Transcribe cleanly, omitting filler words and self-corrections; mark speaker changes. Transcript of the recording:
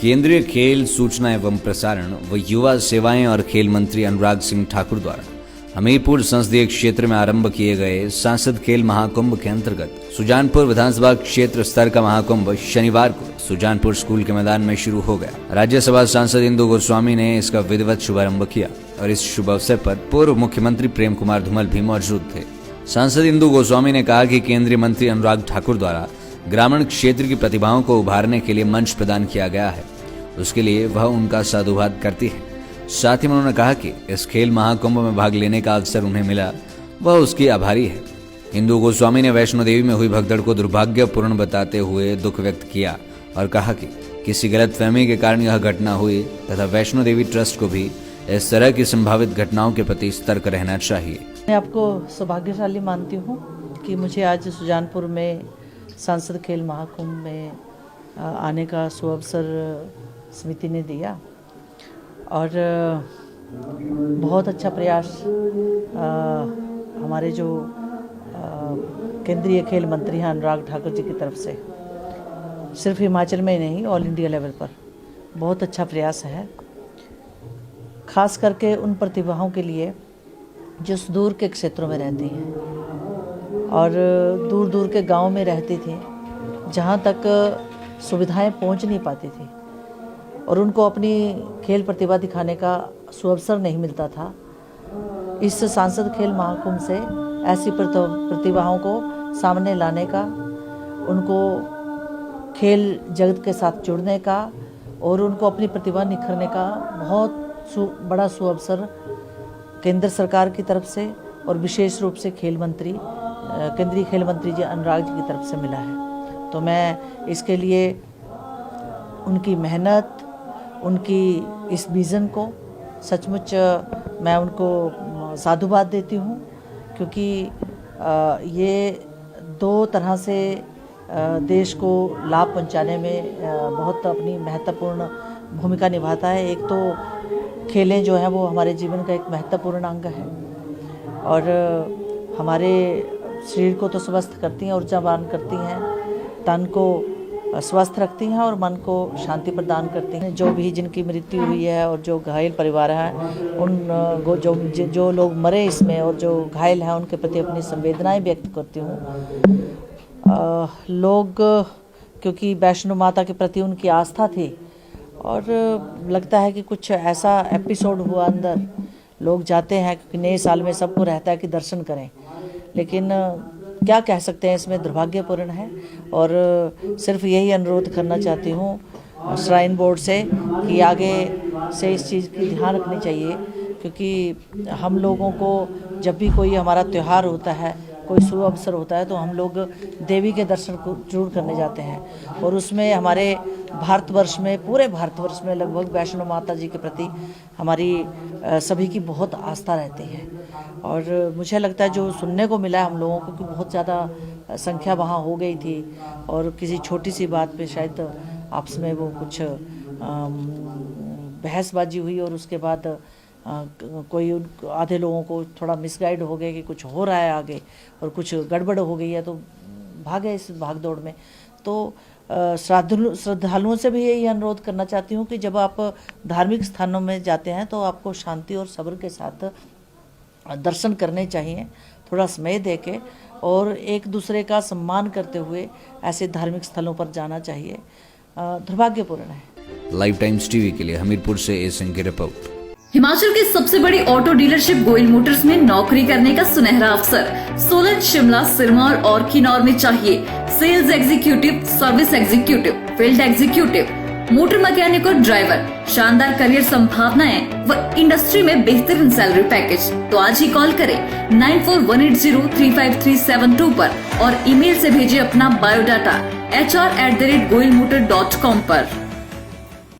Speaker 1: केंद्रीय खेल, सूचना एवं प्रसारण व युवा सेवाएं और खेल मंत्री अनुराग सिंह ठाकुर द्वारा हमीरपुर संसदीय क्षेत्र में आरंभ किए गए सांसद खेल महाकुंभ के अंतर्गत सुजानपुर विधानसभा क्षेत्र स्तर का महाकुंभ शनिवार को सुजानपुर स्कूल के मैदान में शुरू हो गया। राज्यसभा सांसद इंदु गोस्वामी ने इसका विधिवत शुभारंभ किया और इस शुभ अवसर पर पूर्व मुख्यमंत्री प्रेम कुमार धूमल भी मौजूद थे। सांसद इंदु गोस्वामी ने कहा कि केंद्रीय मंत्री अनुराग ठाकुर द्वारा ग्रामीण क्षेत्र की प्रतिभाओं को उभारने के लिए मंच प्रदान किया गया है, उसके लिए वह उनका साधुवाद करती है। साथ ही उन्होंने कहा कि इस खेल महाकुंभ में भाग लेने का अवसर उन्हें मिला, वह उसकी आभारी है। इंदु गोस्वामी ने वैष्णो देवी में हुई भगदड़ को दुर्भाग्यपूर्ण बताते हुए दुख व्यक्त किया और कहा कि किसी गलतफहमी के कारण यह घटना हुई तथा वैष्णो देवी ट्रस्ट को भी इस तरह की संभावित घटनाओं के प्रति सतर्क रहना चाहिए।
Speaker 2: मैं आपको सौभाग्यशाली मानती हूँ कि मुझे आज सुजानपुर में सांसद खेल महाकुंभ में आने का सुअवसर समिति ने दिया और बहुत अच्छा प्रयास हमारे जो केंद्रीय खेल मंत्री हैं अनुराग ठाकुर जी की तरफ से, सिर्फ हिमाचल में ही नहीं ऑल इंडिया लेवल पर बहुत अच्छा प्रयास है। खास करके उन प्रतिभाओं के लिए जो सुदूर के क्षेत्रों में रहती हैं और दूर दूर के गांव में रहती थी, जहां तक सुविधाएं पहुंच नहीं पाती थी और उनको अपनी खेल प्रतिभा दिखाने का सुअवसर नहीं मिलता था। इस सांसद खेल महाकुंभ से ऐसी प्रतिभाओं को सामने लाने का, उनको खेल जगत के साथ जुड़ने का और उनको अपनी प्रतिभा निखरने का बहुत बड़ा सुअवसर केंद्र सरकार की तरफ से और विशेष रूप से केंद्रीय खेल मंत्री जी अनुराग जी की तरफ से मिला है। तो मैं इसके लिए उनकी मेहनत, उनकी इस विज़न को सचमुच मैं उनको साधुवाद देती हूँ, क्योंकि ये दो तरह से देश को लाभ पहुंचाने में बहुत अपनी महत्वपूर्ण भूमिका निभाता है। एक तो खेलें जो हैं वो हमारे जीवन का एक महत्वपूर्ण अंग है और हमारे शरीर को तो स्वस्थ करती हैं, ऊर्जावान करती हैं, तन को स्वस्थ रखती हैं और मन को शांति प्रदान करती हैं। जो भी जिनकी मृत्यु हुई है और जो घायल परिवार हैं, उन जो लोग मरे इसमें और जो घायल हैं उनके प्रति अपनी संवेदनाएं व्यक्त करती हूँ। लोग क्योंकि वैष्णो माता के प्रति उनकी आस्था थी और लगता है कि कुछ ऐसा एपिसोड हुआ अंदर, लोग जाते हैं क्योंकि नए साल में सबको रहता है कि दर्शन करें, लेकिन क्या कह सकते हैं, इसमें दुर्भाग्यपूर्ण है। और सिर्फ यही अनुरोध करना चाहती हूँ श्राइन बोर्ड से कि आगे से इस चीज़ की ध्यान रखनी चाहिए, क्योंकि हम लोगों को जब भी कोई हमारा त्यौहार होता है, कोई शुभ अवसर होता है, तो हम लोग देवी के दर्शन को जरूर करने जाते हैं और उसमें हमारे भारतवर्ष में, पूरे भारतवर्ष में लगभग वैष्णो माता जी के प्रति हमारी सभी की बहुत आस्था रहती है। और मुझे लगता है जो सुनने को मिला है हम लोगों को कि बहुत ज़्यादा संख्या वहाँ हो गई थी और किसी छोटी सी बात पे शायद आपस में वो कुछ बहसबाजी हुई और उसके बाद कोई आधे लोगों को थोड़ा मिसगाइड हो गए कि कुछ हो रहा है आगे और कुछ गड़बड़ हो गई है, तो भागे इस भागदौड़ में। तो श्रद्धालुओं से भी यही अनुरोध करना चाहती हूँ कि जब आप धार्मिक स्थानों में जाते हैं तो आपको शांति और सब्र के साथ दर्शन करने चाहिए, थोड़ा समय देके और एक दूसरे का सम्मान करते हुए ऐसे धार्मिक स्थलों पर जाना चाहिए। दुर्भाग्यपूर्ण है।
Speaker 1: लाइव टाइम्स टीवी के लिए हमीरपुर से ए सिंह की रिपोर्ट।
Speaker 3: हिमाचल की सबसे बड़ी ऑटो डीलरशिप गोयल मोटर्स में नौकरी करने का सुनहरा अवसर। सोलन, शिमला, सिरमौर और किन्नौर में चाहिए sales executive, service executive, field executive, motor mechanic और ड्राइवर। शानदार करियर संभावनाएं व इंडस्ट्री में बेहतरीन सैलरी पैकेज। तो आज ही कॉल करें 9418035372 पर और ईमेल से भेजिए अपना बायोडाटा hr@goilmotor.com पर।